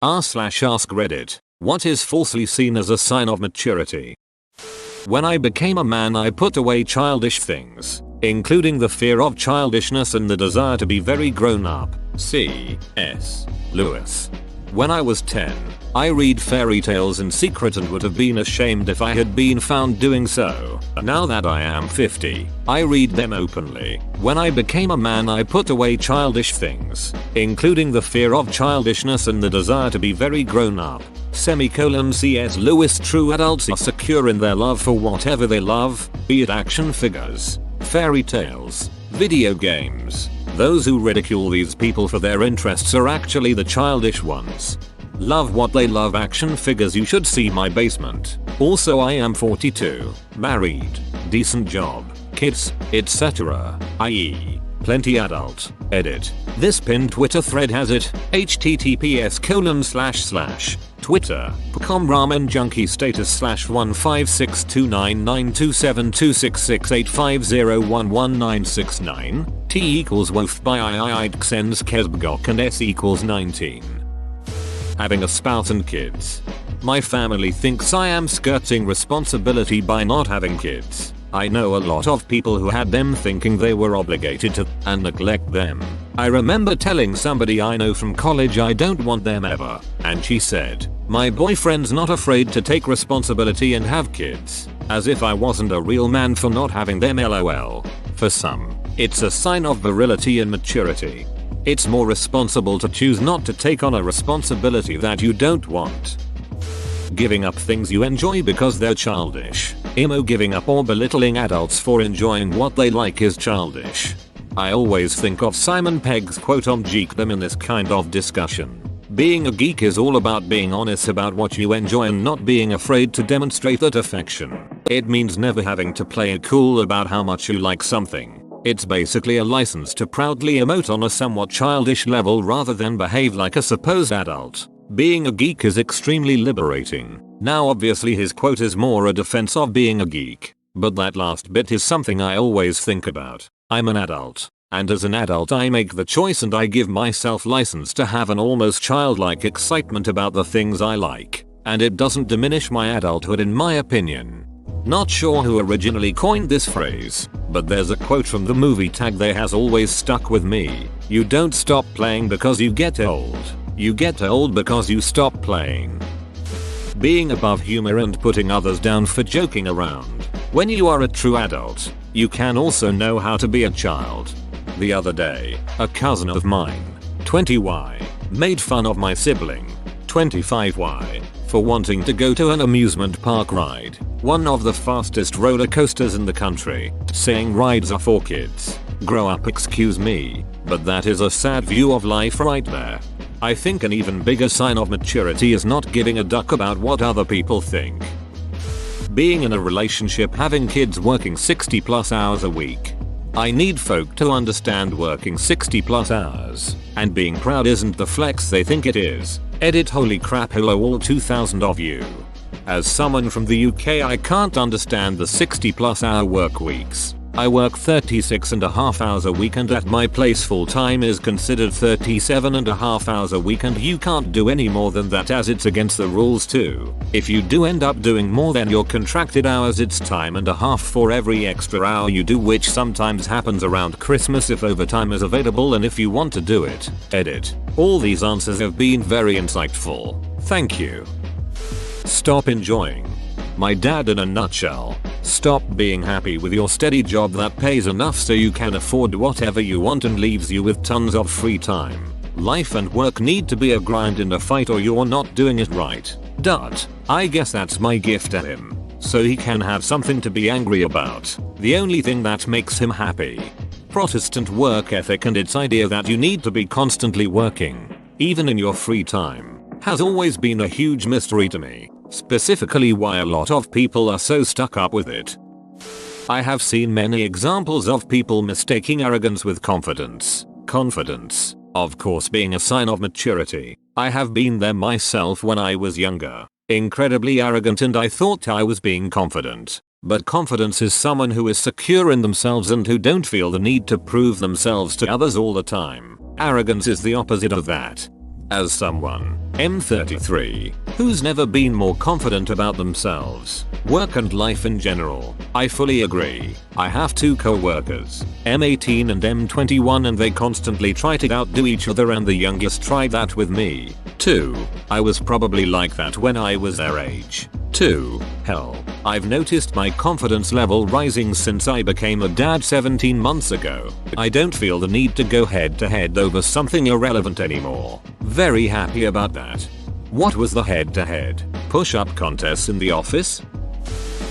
r/ask Reddit. What is falsely seen as a sign of maturity? When I became a man, I put away childish things, including the fear of childishness and the desire to be very grown up. C.S. Lewis. When I was 10, I read fairy tales in secret and would have been ashamed if I had been found doing so. Now that I am 50, I read them openly. When I became a man, I put away childish things, including the fear of childishness and the desire to be very grown up. C.S. Lewis. True adults are secure in their love for whatever they love, be it action figures, fairy tales, video games. Those who ridicule these people for their interests are actually the childish ones. Love what they love. Action figures. You should see my basement. Also, I am 42, married, decent job, kids, etc. i.e. plenty adult. Edit. This pinned Twitter thread has it. https://twitter.com ramen junkie status /1562992726685011969 t equals wolf by iidxens kesbgok and s equals 19. Having a spouse and kids. My family thinks I am skirting responsibility by not having kids. I know a lot of people who had them thinking they were obligated to and neglect them. I remember telling somebody I know from college I don't want them ever, and she said, "My boyfriend's not afraid to take responsibility and have kids," as if I wasn't a real man for not having them. LOL. For some, it's a sign of virility and maturity. It's more responsible to choose not to take on a responsibility that you don't want. Giving up things you enjoy because they're childish. Giving up or belittling adults for enjoying what they like is childish. I always think of Simon Pegg's quote on geekdom in this kind of discussion. Being a geek is all about being honest about what you enjoy and not being afraid to demonstrate that affection. It means never having to play it cool about how much you like something. It's basically a license to proudly emote on a somewhat childish level rather than behave like a supposed adult. Being a geek is extremely liberating. Now obviously his quote is more a defense of being a geek, but that last bit is something I always think about. I'm an adult, and as an adult I make the choice and I give myself license to have an almost childlike excitement about the things I like, and it doesn't diminish my adulthood in my opinion. Not sure who originally coined this phrase, but there's a quote from the movie Tag that has always stuck with me. You don't stop playing because you get old. You get old because you stop playing. Being above humor and putting others down for joking around. When you are a true adult, you can also know how to be a child. The other day, a cousin of mine, 20Y, made fun of my sibling, 25Y, for wanting to go to an amusement park ride, one of the fastest roller coasters in the country, saying rides are for kids. Grow up, excuse me, but that is a sad view of life right there. I think an even bigger sign of maturity is not giving a duck about what other people think. Being in a relationship, having kids, working 60+ hours a week. I need folk to understand working 60+ hours and being proud isn't the flex they think it is. Edit. Holy crap, hello all 2,000 of you. As someone from the UK, I can't understand the 60+ hour work weeks. I work 36.5 hours a week and at my place full time is considered 37.5 hours a week, and you can't do any more than that as it's against the rules too. If you do end up doing more than your contracted hours, it's time and a half for every extra hour you do, which sometimes happens around Christmas if overtime is available and if you want to do it. Edit. All these answers have been very insightful. Thank you. Stop enjoying. My dad in a nutshell. Stop being happy with your steady job that pays enough so you can afford whatever you want and leaves you with tons of free time. Life and work need to be a grind and a fight or you're not doing it right. I guess that's my gift to him, so he can have something to be angry about. The only thing that makes him happy. Protestant work ethic and its idea that you need to be constantly working, even in your free time, has always been a huge mystery to me. Specifically why a lot of people are so stuck up with it. I have seen many examples of people mistaking arrogance with confidence. Confidence, of course, being a sign of maturity. I have been there myself when I was younger. Incredibly arrogant and I thought I was being confident. But confidence is someone who is secure in themselves and who don't feel the need to prove themselves to others all the time. Arrogance is the opposite of that. As someone, M33, who's never been more confident about themselves, work and life in general, I fully agree. I have two co-workers, M18 and M21, and they constantly try to outdo each other, and the youngest tried that with me, too. I was probably like that when I was their age, too. Hell, I've noticed my confidence level rising since I became a dad 17 months ago. I don't feel the need to go head to head over something irrelevant anymore. Very happy about that. What was the head to head? Push-up contests in the office?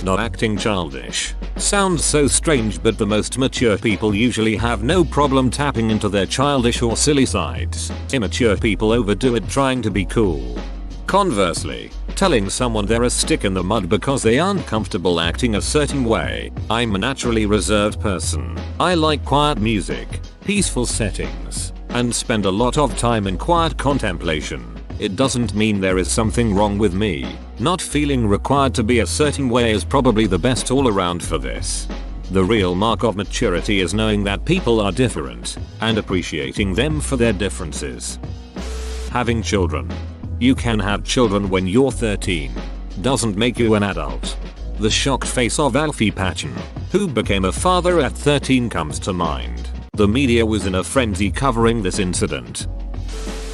Not acting childish. Sounds so strange, but the most mature people usually have no problem tapping into their childish or silly sides. Immature people overdo it trying to be cool. Conversely, telling someone they're a stick in the mud because they aren't comfortable acting a certain way. I'm a naturally reserved person. I like quiet music, peaceful settings, and spend a lot of time in quiet contemplation. It doesn't mean there is something wrong with me. Not feeling required to be a certain way is probably the best all around for this. The real mark of maturity is knowing that people are different and appreciating them for their differences. Having children. You can have children when you're 13. Doesn't make you an adult. The shocked face of Alfie Patchen, who became a father at 13, comes to mind. The media was in a frenzy covering this incident.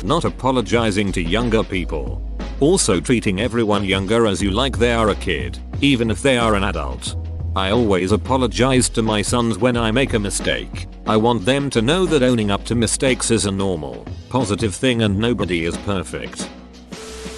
Not apologizing to younger people. Also treating everyone younger as you like they are a kid, even if they are an adult. I always apologize to my sons when I make a mistake. I want them to know that owning up to mistakes is a normal, positive thing and nobody is perfect.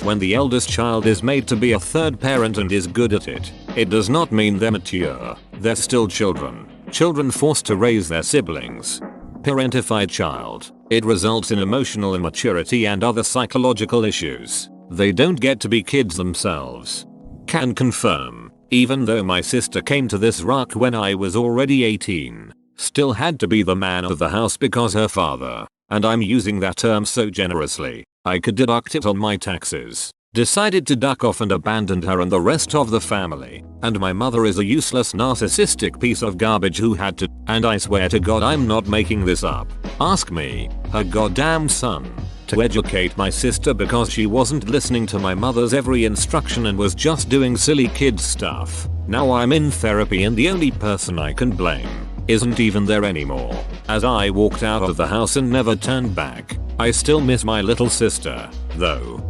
When the eldest child is made to be a third parent and is good at it, it does not mean they're mature. They're still children. Children forced to raise their siblings. Parentified child. It results in emotional immaturity and other psychological issues. They don't get to be kids themselves. Can confirm. Even though my sister came to this rock when I was already 18, still had to be the man of the house because her father, and I'm using that term so generously, I could deduct it on my taxes, decided to duck off and abandoned her and the rest of the family. And my mother is a useless narcissistic piece of garbage who had to, and I swear to God I'm not making this up, ask me, her goddamn son, to educate my sister because she wasn't listening to my mother's every instruction and was just doing silly kid stuff. Now I'm in therapy and the only person I can blame isn't even there anymore. As I walked out of the house and never turned back. I still miss my little sister, though.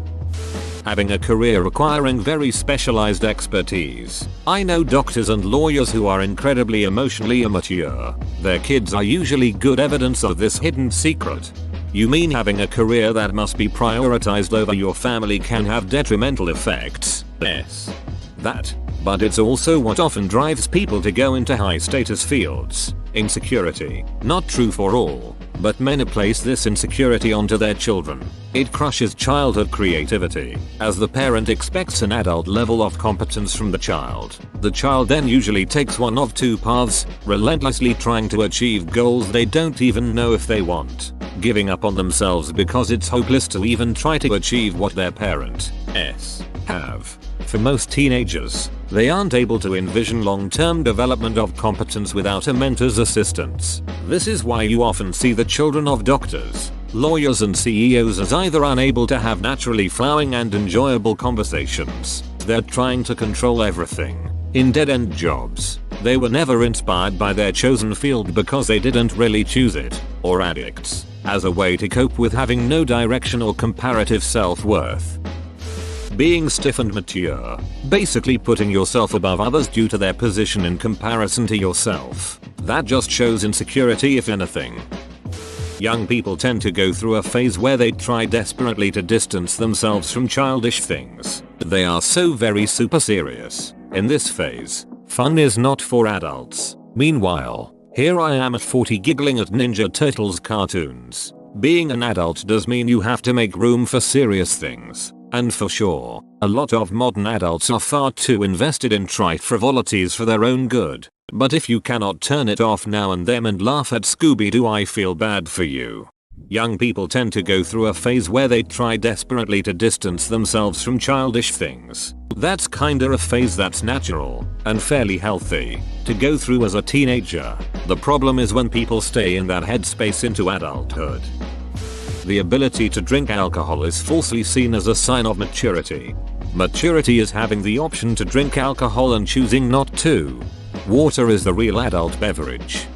Having a career requiring very specialized expertise. I know doctors and lawyers who are incredibly emotionally immature. Their kids are usually good evidence of this hidden secret. You mean having a career that must be prioritized over your family can have detrimental effects? Yes. That. But it's also what often drives people to go into high status fields. Insecurity. Not true for all, but many place this insecurity onto their children. It crushes childhood creativity, as the parent expects an adult level of competence from the child. The child then usually takes one of two paths, relentlessly trying to achieve goals they don't even know if they want, giving up on themselves because it's hopeless to even try to achieve what their parents have. For most teenagers, they aren't able to envision long-term development of competence without a mentor's assistance. This is why you often see the children of doctors, lawyers and CEOs as either unable to have naturally flowing and enjoyable conversations. They're trying to control everything. In dead-end jobs. They were never inspired by their chosen field because they didn't really choose it. Or addicts. As a way to cope with having no direction or comparative self-worth. Being stiff and mature. Basically putting yourself above others due to their position in comparison to yourself. That just shows insecurity if anything. Young people tend to go through a phase where they try desperately to distance themselves from childish things. They are so very super serious. In this phase, fun is not for adults. Meanwhile, here I am at 40 giggling at Ninja Turtles cartoons. Being an adult does mean you have to make room for serious things. And for sure, a lot of modern adults are far too invested in trite frivolities for their own good. But if you cannot turn it off now and then and laugh at Scooby-Doo, I feel bad for you. Young people tend to go through a phase where they try desperately to distance themselves from childish things. That's kinda a phase that's natural and fairly healthy to go through as a teenager. The problem is when people stay in that headspace into adulthood. The ability to drink alcohol is falsely seen as a sign of maturity. Maturity is having the option to drink alcohol and choosing not to. Water is the real adult beverage.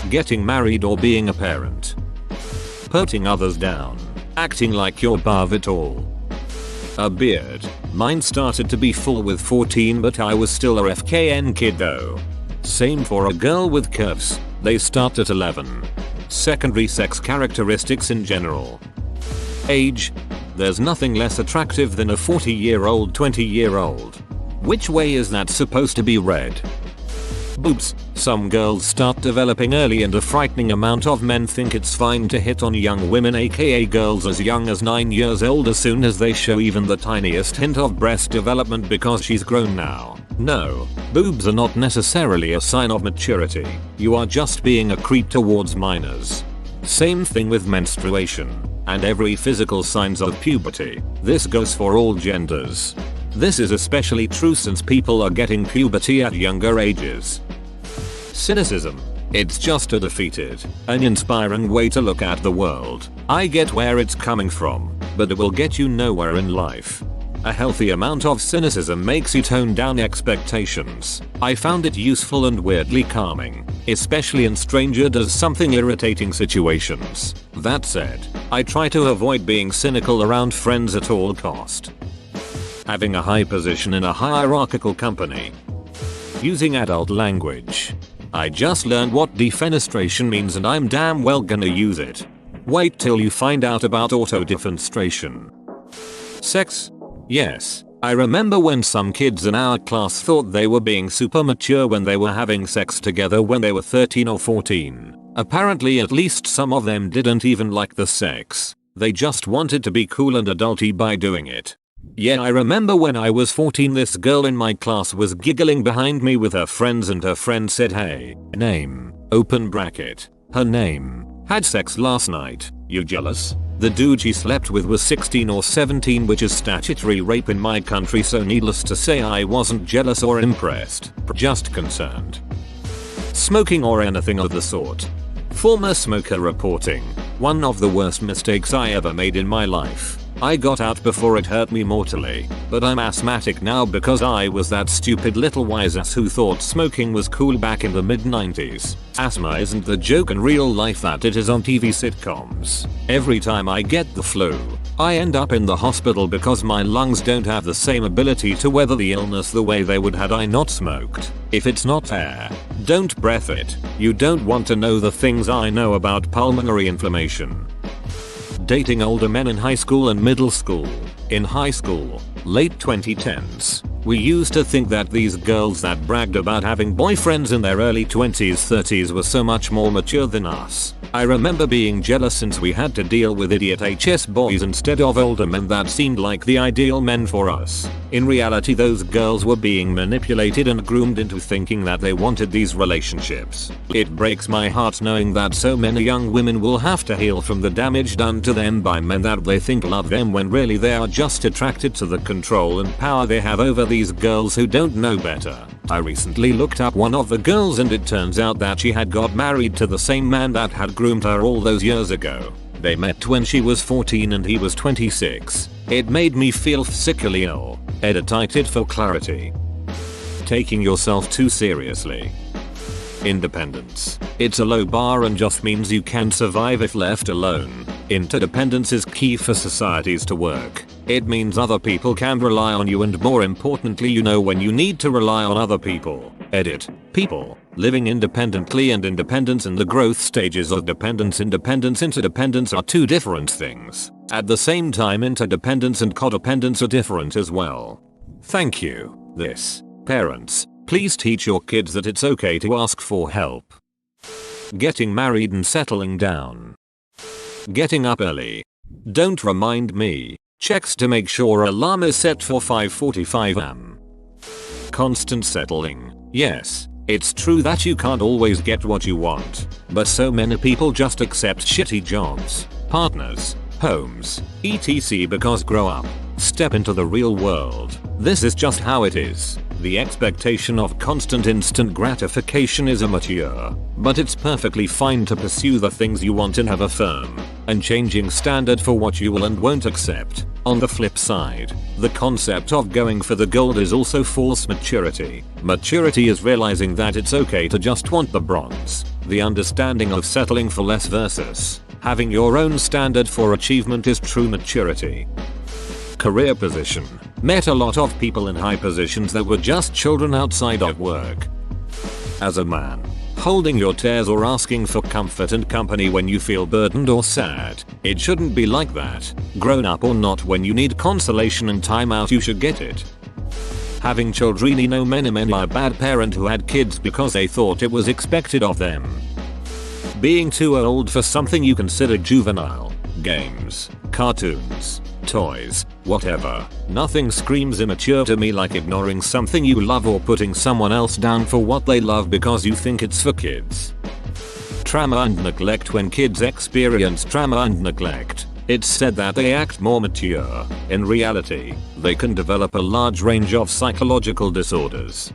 Getting married or being a parent. Putting others down. Acting like you're above it all. A beard. Mine started to be full with 14, but I was still a FKN kid though. Same for a girl with curves. They start at 11. Secondary sex characteristics in general. Age. There's nothing less attractive than a 40-year-old 20-year-old. Which way is that supposed to be read? Boobs. Some girls start developing early and a frightening amount of men think it's fine to hit on young women, aka girls as young as 9 years old, as soon as they show even the tiniest hint of breast development because she's grown now. No, boobs are not necessarily a sign of maturity. You are just being a creep towards minors. Same thing with menstruation and every physical signs of puberty. This goes for all genders. This is especially true since people are getting puberty at younger ages. Cynicism. It's just a defeated, uninspiring way to look at the world. I get where it's coming from, but it will get you nowhere in life. A healthy amount of cynicism makes you tone down expectations. I found it useful and weirdly calming, especially in stranger does something irritating situations. That said, I try to avoid being cynical around friends at all cost. Having a high position in a hierarchical company. Using adult language. I just learned what defenestration means and I'm damn well gonna use it. Wait till you find out about auto-defenestration. Sex? Yes, I remember when some kids in our class thought they were being super mature when they were having sex together when they were 13 or 14. Apparently at least some of them didn't even like the sex. They just wanted to be cool and adulty by doing it. Yeah, I remember when I was 14 this girl in my class was giggling behind me with her friends and her friend said, "Hey, name, open bracket, her name, had sex last night, you jealous?" The dude she slept with was 16 or 17, which is statutory rape in my country, so needless to say I wasn't jealous or impressed, just concerned. Smoking or anything of the sort. Former smoker reporting. One of the worst mistakes I ever made in my life. I got out before it hurt me mortally, but I'm asthmatic now because I was that stupid little wise ass who thought smoking was cool back in the mid-90s. Asthma isn't the joke in real life that it is on TV sitcoms. Every time I get the flu, I end up in the hospital because my lungs don't have the same ability to weather the illness the way they would had I not smoked. If it's not air, don't breath it. You don't want to know the things I know about pulmonary inflammation. Dating older men in high school and middle school. In high school, late 2010s, we used to think that these girls that bragged about having boyfriends in their early 20s 30s were so much more mature than us. I remember being jealous since we had to deal with idiot HS boys instead of older men that seemed like the ideal men for us. In reality those girls were being manipulated and groomed into thinking that they wanted these relationships. It breaks my heart knowing that so many young women will have to heal from the damage done to them by men that they think love them when really they are just attracted to the control and power they have over these girls who don't know better. I recently looked up one of the girls and it turns out that she had got married to the same man that had groomed her all those years ago. They met when she was 14 and he was 26. It made me feel physically ill. Edited for clarity. Taking yourself too seriously. Independence. It's a low bar and just means you can survive if left alone. Interdependence is key for societies to work. It means other people can rely on you and more importantly you know when you need to rely on other people. People. Living independently and independence in the growth stages of dependence. Independence interdependence are two different things. At the same time interdependence and codependence are different as well. Thank you. Parents, please teach your kids that it's okay to ask for help. Getting married and settling down. Getting up early. Don't remind me. Checks to make sure alarm is set for 5:45 am. Constant settling. Yes, it's true that you can't always get what you want, but so many people just accept shitty jobs, partners, homes, etc. because grow up, step into the real world. This is just how it is. The expectation of constant instant gratification is immature, but it's perfectly fine to pursue the things you want and have a firm, and changing standard for what you will and won't accept. On the flip side, the concept of going for the gold is also false maturity. Maturity is realizing that it's okay to just want the bronze. The understanding of settling for less versus having your own standard for achievement is true maturity. Career position. Met a lot of people in high positions that were just children outside of work. As a man, holding your tears or asking for comfort and company when you feel burdened or sad, it shouldn't be like that. Grown up or not, when you need consolation and time out, you should get it. Having children. No many are a bad parent who had kids because they thought it was expected of them. Being too old for something you consider juvenile. Games, cartoons, toys, whatever. Nothing screams immature to me like ignoring something you love or putting someone else down for what they love because you think it's for kids. Trauma and neglect. When kids experience trauma and neglect, it's said that they act more mature. In reality, they can develop a large range of psychological disorders.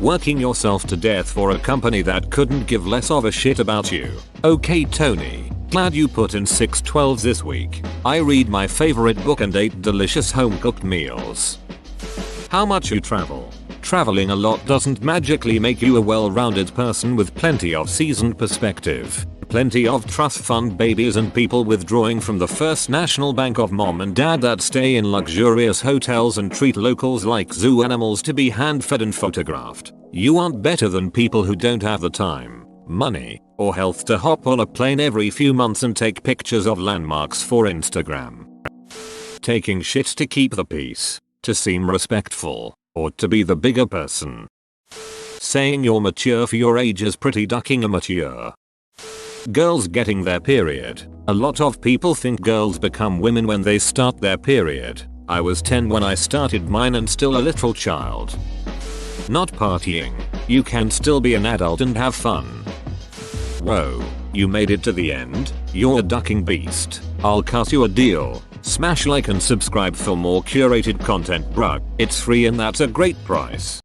Working yourself to death for a company that couldn't give less of a shit about you. Okay Tony, glad you put in 6/12s this week. I read my favorite book and ate delicious home cooked meals. How much you travel? Traveling a lot doesn't magically make you a well-rounded person with plenty of seasoned perspective. Plenty of trust fund babies and people withdrawing from the First National Bank of mom and dad that stay in luxurious hotels and treat locals like zoo animals to be hand-fed and photographed. You aren't better than people who don't have the time, money, or health to hop on a plane every few months and take pictures of landmarks for Instagram. Taking shit to keep the peace, to seem respectful, or to be the bigger person. Saying you're mature for your age is pretty ducking immature. Girls getting their period. A lot of people think girls become women when they start their period. I was 10 when I started mine and still a little child. Not partying. You can still be an adult and have fun. Whoa, you made it to the end? You're a ducking beast. I'll cut you a deal. Smash like and subscribe for more curated content, bruh. It's free and that's a great price.